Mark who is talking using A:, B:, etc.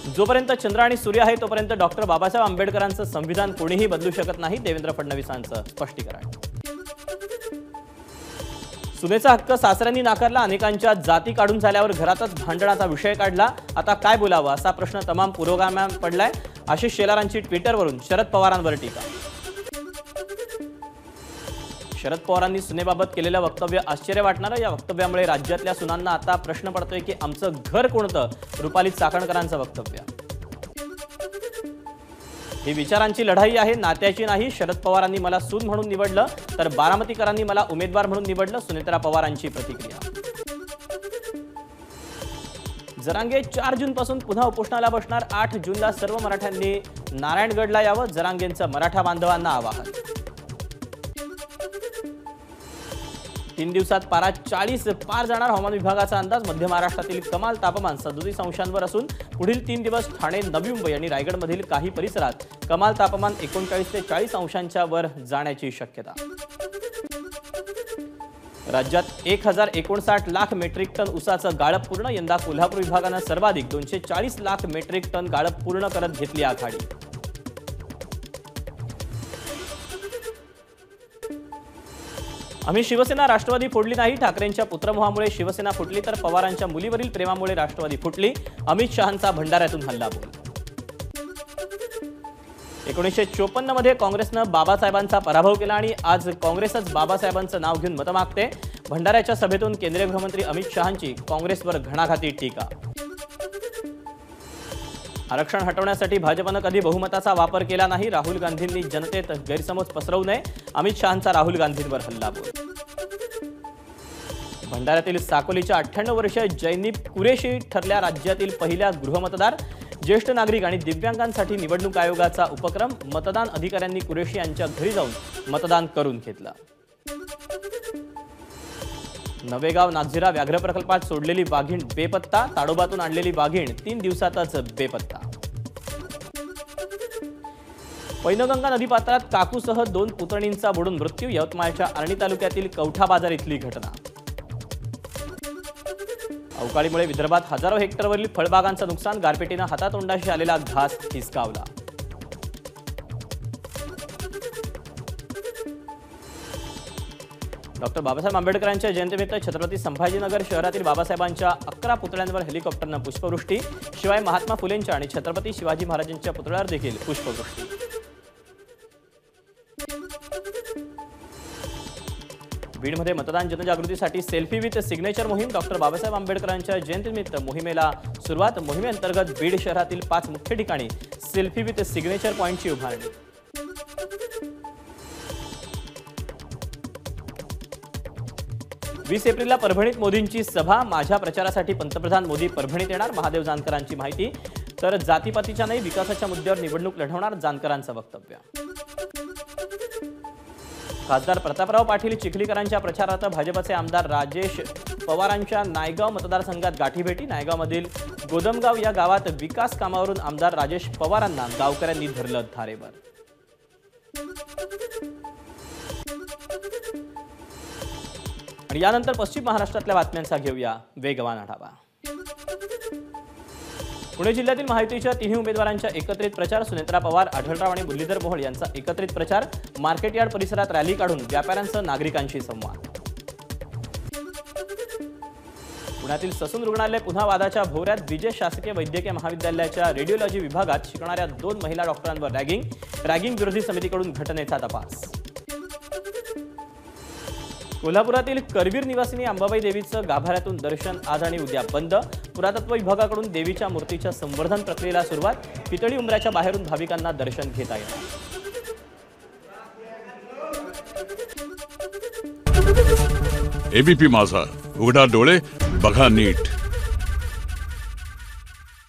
A: जोपर्यंत चंद्र आणि सूर्य आहे तोपर्यंत डॉक्टर बाबासाहेब आंबेडकरांचं संविधान कोणीही बदलू शकत नाही, देवेंद्र फडणवीसांचं स्पष्टीकरण। सुनेचा हक्क सासऱ्यांनी नाकारला, अनेकांच्या जाती काढून झाल्यावर घरातच भांडणाचा विषय काढला, आता काय बोलावं असा प्रश्न तमाम पुरोगाम्यांना पडलाय। आशिष शेलारांची ट्विटरवरून शरद पवारांवर टीका। शरद पवारांनी सुनेबाबत केलेलं वक्तव्य आश्चर्य वाटणारं। या वक्तव्यामुळे राज्यातल्या सुनांना आता प्रश्न पडतोय की आमचं घर कोणतं। रुपाली चाकणकरांचं वक्तव्य। ही विचारांची लढाई आहे, नात्याची नाही। शरद पवारांनी मला सून म्हणून निवडलं तर बारामतीकरांनी मला उमेदवार म्हणून निवडलं, सुनेत्रा पवारांची प्रतिक्रिया। जरांगे 4 जून पासून पुन्हा उपोषणाला बसणार। 8 जूनला सर्व मराठ्यांनी नारायणगडला यावं, जरांगेंचं मराठा बांधवांना आवाहन। 3 दिवसात पारा 40 पार जाणार, हवामान विभागाचा अंदाज। मध्य महाराष्ट्रातील कमाल तापमान 37 अंशांवर असून पुढील 3 दिवस ठाणे, नवी मुंबई आणि रायगडमधील काही परिसरात कमाल तापमान 39 ते 40 अंशांच्या वर जाण्याची शक्यता। राज्यात 1059 लाख मेट्रिक टन ऊसाचं गाळप पूर्ण। यंदा कोल्हापूर विभागानं सर्वाधिक 240 लाख मेट्रिक टन गाळप पूर्ण करत घेतली आघाडी। आम्ही शिवसेना राष्ट्रवादी फोडली नाही, ठाकरेंच्या पुत्रमोहामुळे शिवसेना फुटली तर पवारांच्या मुलीवरील प्रेमामुळे राष्ट्रवादी फुटली, अमित शहांचा भंडाऱ्यातून हल्लाबोल। 1954 मध्ये काँग्रेसनं बाबासाहेबांचा पराभव केला आणि आज काँग्रेसच बाबासाहेबांचं नाव घेऊन मतं मागते। भंडाऱ्याच्या सभेतून केंद्रीय गृहमंत्री अमित शहांची काँग्रेसवर घणाघाती टीका। आरक्षण हटवण्यासाठी भाजपनं कधी बहुमताचा वापर केला नाही, राहुल गांधींनी जनतेत गैरसमज पसरवू नये, अमित शहांचा राहुल गांधींवर हल्लाबोल। भंडाऱ्यातील साकोलीच्या 98 वर्षीय जैनीब कुरेशी ठरल्या राज्यातील पहिल्या गृहमतदार। ज्येष्ठ नागरिक आणि दिव्यांगांसाठी निवडणूक आयोगाचा उपक्रम। मतदान अधिकाऱ्यांनी कुरेशी यांच्या घरी जाऊन मतदान करून घेतलं। नवेगाव नागझिरा व्याघ्र प्रकल्पात सोडलेली वाघीण बेपत्ता, ताडोबातून आणलेली वाघीण 3 दिवसातच बेपत्ता। पैनगंगा नदीपात्रात काकूसह 2 पुतणींचा बुडून मृत्यू। यवतमाळच्या आर्णी तालुक्यातील कवठा बाजार इथली घटना। अवकाळीमुळे विदर्भात हजारो हेक्टरवरील फळबागांचं नुकसान, गारपिटीनं हातातोंडाशी आलेला घास हिसकावला। डॉक्टर बाबासाहेब आंबेडकरांच्या जयंतीनिमित्त छत्रपती संभाजीनगर शहरातील बाबासाहेबांच्या 11 पुतळ्यांवर हेलिकॉप्टरनं पुष्पवृष्टी, शिवाय महात्मा फुलेंच्या आणि छत्रपती शिवाजी महाराजांच्या पुतळ्यावर देखील पुष्पवृष्टी। बीडमध्ये मतदान जनजागृतीसाठी सेल्फी विथ सिग्नेचर मोहीम। डॉक्टर बाबासाहेब आंबेडकरांच्या जयंतीनिमित्त मोहिमेला सुरुवात। मोहिमेअंतर्गत बीड शहरातील 5 मुख्य ठिकाणी सेल्फी विथ सिग्नेचर पॉइंटची उभारणी। 20 एप्रिलला परभणीत मोदींची सभा, माझ्या प्रचारासाठी पंतप्रधान मोदी परभणीत येणार, महादेव जानकरांची माहिती। तर जातीपातीच्या नाही विकासाच्या मुद्द्यावर निवडणूक लढवणार, जानकरांचं वक्तव्य। खासदार प्रतापराव पाटील चिखलीकरांच्या प्रचारार्थ भाजपचे आमदार राजेश पवारांच्या नायगाव मतदारसंघात गाठीभेटी। नायगावमधील गोदमगाव या गावात विकास कामावरून आमदार राजेश पवारांना गावकऱ्यांनी धरलं धारेवर। आणि यानंतर पश्चिम महाराष्ट्रातल्या बातम्यांचा घेऊया वेगवान आढावा। पुणे जिल्ह्यातील महायुतीच्या 3 उमेदवारांच्या एकत्रित प्रचार। सुनेत्रा पवार, आढळराव आणि मुरलीधर मोहोळ यांचा एकत्रित प्रचार। मार्केट यार्ड परिसरात रॅली काढून व्यापाऱ्यांसह नागरिकांशी संवाद। पुण्यातील ससून रुग्णालय पुन्हा वादाच्या भोवऱ्यात। विजय शासकीय वैद्यकीय महाविद्यालयाच्या रेडिओलॉजी विभागात शिकणाऱ्या 2 महिला डॉक्टरांवर रॅगिंग विरोधी समितीकडून घटनेचा तपास। कोल्हापुरातील करवीर निवासिनी अंबाबाई देवीचं गाभाऱ्यातून दर्शन आज आणि उद्या बंद। पुरातत्व विभागाकडून देवीच्या मूर्तीच्या संवर्धन प्रक्रियेला सुरुवात। पितळी उंबऱ्याच्या बाहेरून भाविकांना दर्शन घेता येणार।
B: एबीपी माझा, उघडा डोळे बघा नीट।